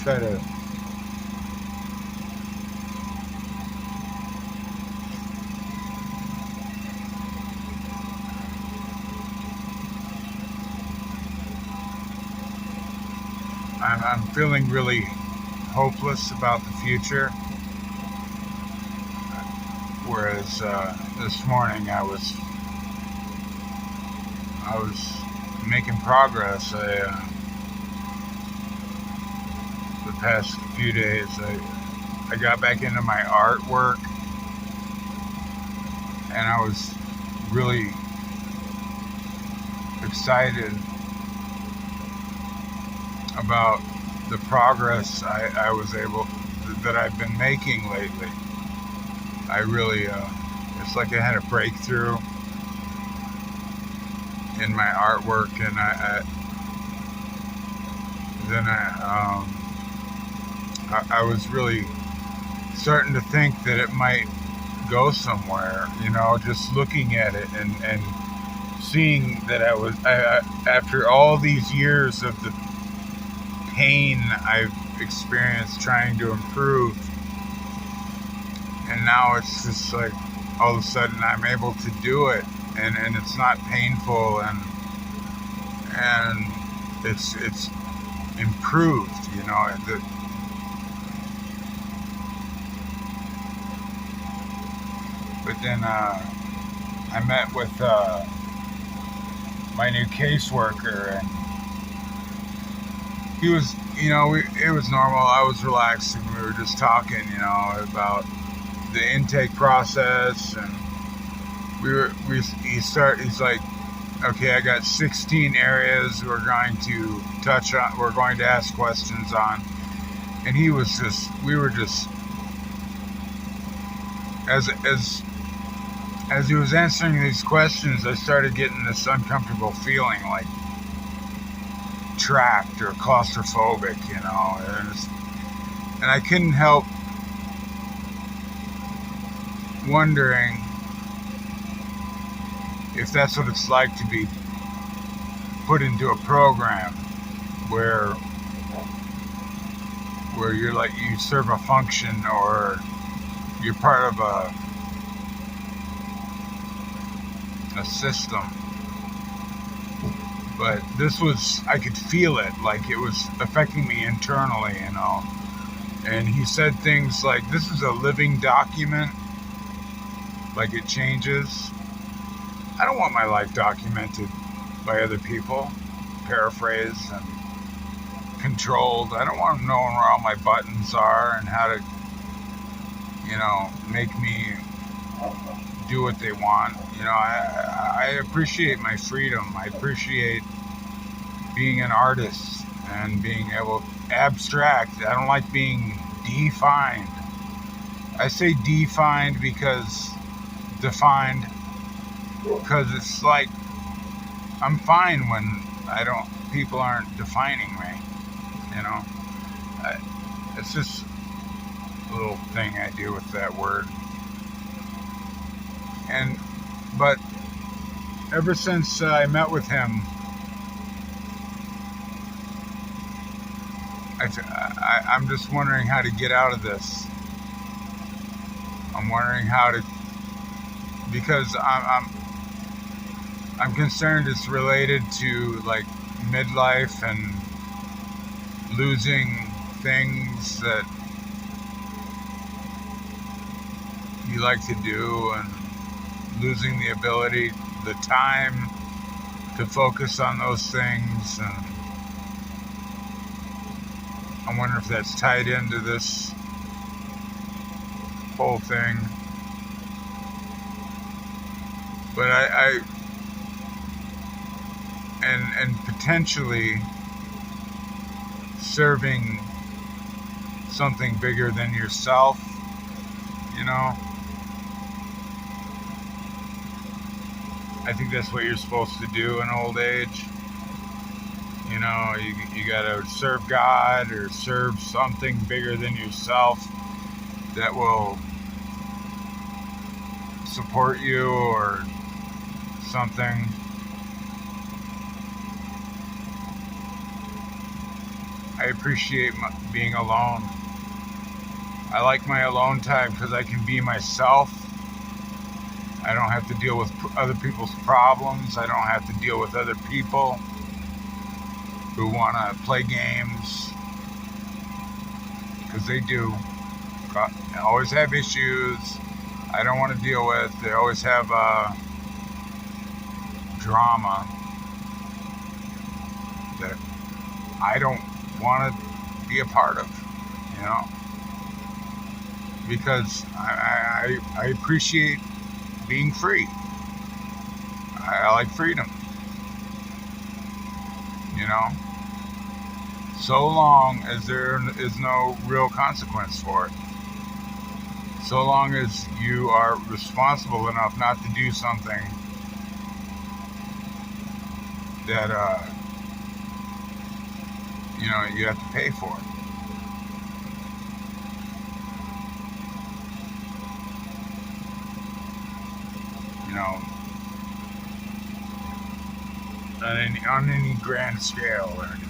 try to. I'm feeling really hopeless about the future. Whereas this morning I was making progress. The past few days I got back into my artwork, and I was really excited about the progress I was able that I've been making lately. I really it's like I had a breakthrough in my artwork, and I was really starting to think that it might go somewhere. Just looking at it and seeing that after all these years of the pain I've experienced trying to improve, and now it's just like all of a sudden I'm able to do it, and it's not painful, and it's improved. But then I met with my new caseworker, and he was, it was normal. I was relaxed, and we were just talking, about the intake process, and he's like, okay, I got 16 areas we're going to touch on, we're going to ask questions on, and we were just, as he was answering these questions, I started getting this uncomfortable feeling, like trapped or claustrophobic, and I couldn't help wondering if that's what it's like to be put into a program where you're like, you serve a function, or you're part of a system. But I could feel it, like it was affecting me internally, and he said things like, this is a living document, like it changes. I don't want my life documented by other people, paraphrased and controlled. I don't want them knowing where all my buttons are and how to, make me do what they want. I appreciate my freedom. I appreciate being an artist and being able to abstract. I don't like being defined. I say defined because defined, because it's like I'm fine when people aren't defining me. It's just a little thing I do with that word. But ever since I met with him, I'm just wondering how to get out of this. I'm wondering how to, because I'm concerned it's related to like midlife and losing things that you like to do, and losing the ability, the time to focus on those things. And I wonder if that's tied into this whole thing. But and potentially serving something bigger than yourself, I think that's what you're supposed to do in old age. You gotta serve God or serve something bigger than yourself that will support you or something. appreciate being alone. I like my alone time because I can be myself. I don't have to deal with other people's problems. I don't have to deal with other people who want to play games, because they do. Always have issues I don't want to deal with. They always have drama that I don't want to be a part of, you know, because I appreciate being free. I like freedom, you know, so long as there is no real consequence for it. So long as you are responsible enough not to do something that, you know, you have to pay for it. You know, on any grand scale or anything.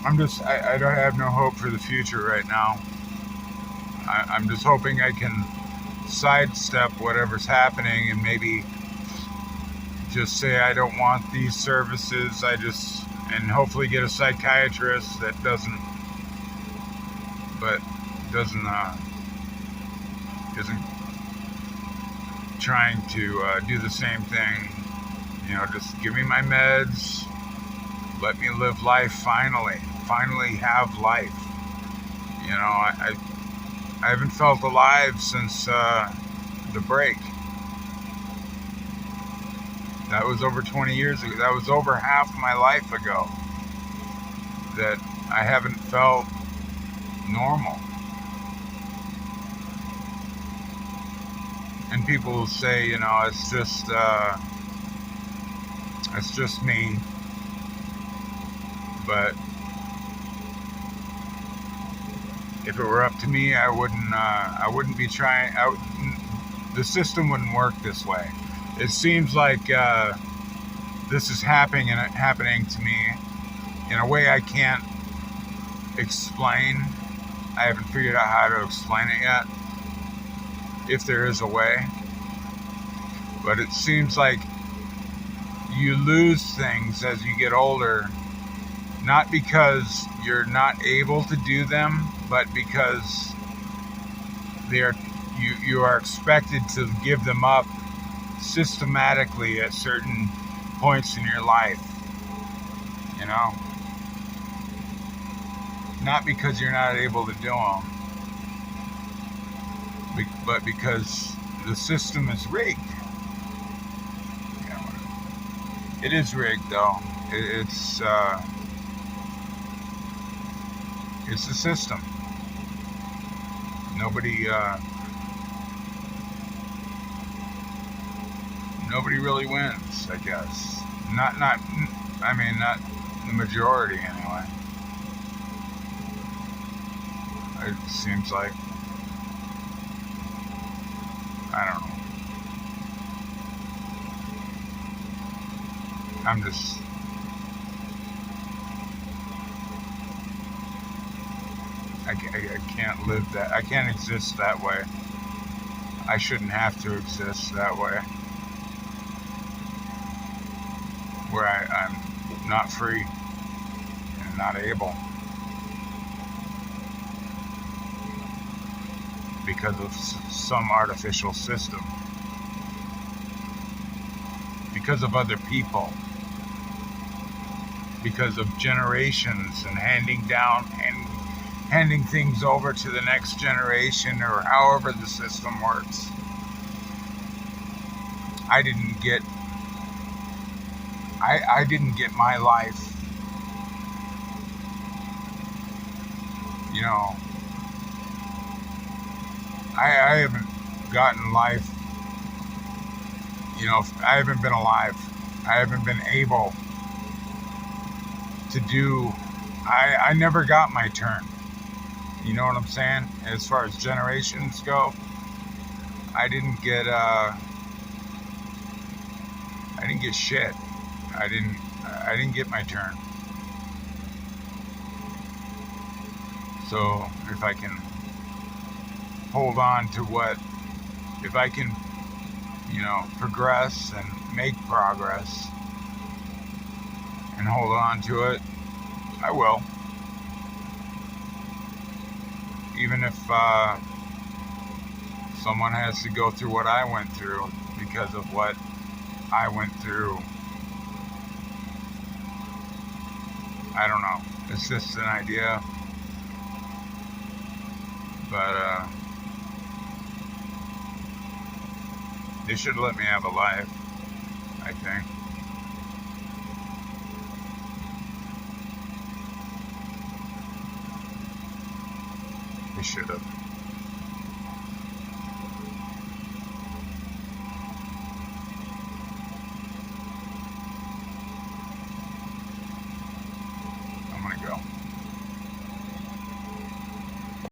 I don't have no hope for the future right now. I'm just hoping I can sidestep whatever's happening and maybe just say I don't want these services. And hopefully get a psychiatrist that isn't trying to do the same thing. You know, just give me my meds. Let me live life finally have life. You know, I haven't felt alive since the break. That was over 20 years ago. That was over half my life ago that I haven't felt normal. And people will say, you know, it's just me. But if it were up to me, I wouldn't be trying. The system wouldn't work this way. It seems like this is happening to me in a way I can't explain. I haven't figured out how to explain it yet, if there is a way. But it seems like you lose things as you get older, not because you're not able to do them, but because you are expected to give them up systematically at certain points in your life, you know, not because you're not able to do them, but because the system is rigged. You know, it is rigged, though. It's the system. Nobody really wins, I guess. Not the majority anyway. It seems like, I don't know. I can't live that. I can't exist that way. I shouldn't have to exist that way, where I'm not free and not able because of some artificial system, because of other people, because of generations and handing things over to the next generation, or however the system works. I didn't get my life, you know. I haven't gotten life, you know. I haven't been alive. I haven't been able to do. I never got my turn. You know what I'm saying? As far as generations go, I didn't get shit. I didn't get my turn. So if I can hold on to if I can, progress and make progress and hold on to it, I will. Even if someone has to go through what I went through because of what I went through. I don't know. It's just an idea. But they should let me have a life, I think. They should have.